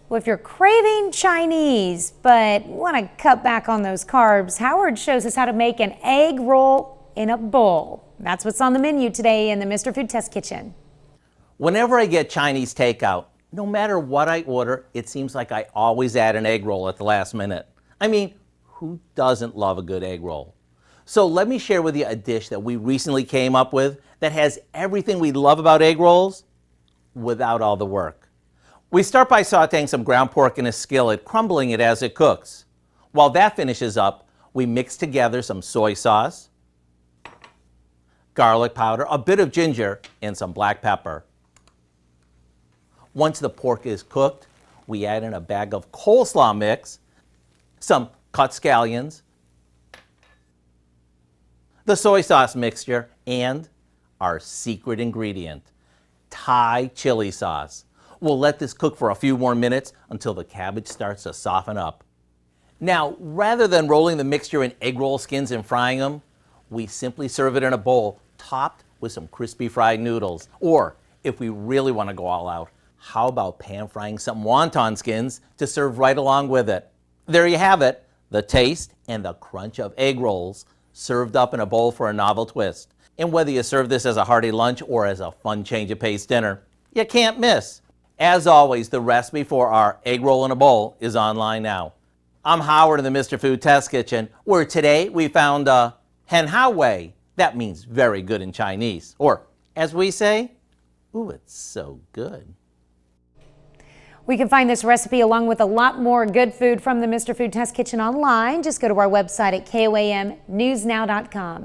Well, if you're craving Chinese but want to cut back on those carbs, Howard shows us how to make an egg roll in a bowl. That's what's on the menu today in the Mr. Food Test Kitchen. Whenever I get Chinese takeout, no matter what I order, it seems like I always add an egg roll at the last minute. I mean, who doesn't love a good egg roll? So let me share with you a dish that we recently came up with that has everything we love about egg rolls without all the work. We start by sauteing some ground pork in a skillet, crumbling it as it cooks. While that finishes up, we mix together some soy sauce, garlic powder, a bit of ginger, and some black pepper. Once the pork is cooked, we add in a bag of coleslaw mix, some cut scallions, the soy sauce mixture, and our secret ingredient, Thai chili sauce. We'll let this cook for a few more minutes until the cabbage starts to soften up. Now, rather than rolling the mixture in egg roll skins and frying them, we simply serve it in a bowl topped with some crispy fried noodles. Or, if we really want to go all out, how about pan frying some wonton skins to serve right along with it? There you have it, the taste and the crunch of egg rolls served up in a bowl for a novel twist. And whether you serve this as a hearty lunch or as a fun change of pace dinner, you can't miss. As always, the recipe for our egg roll in a bowl is online now. I'm Howard in the Mr. Food Test Kitchen, where today we found a hen hao wei. That means very good in Chinese. Or, as we say, ooh, it's so good. We can find this recipe along with a lot more good food from the Mr. Food Test Kitchen online. Just go to our website at KOAMnewsnow.com.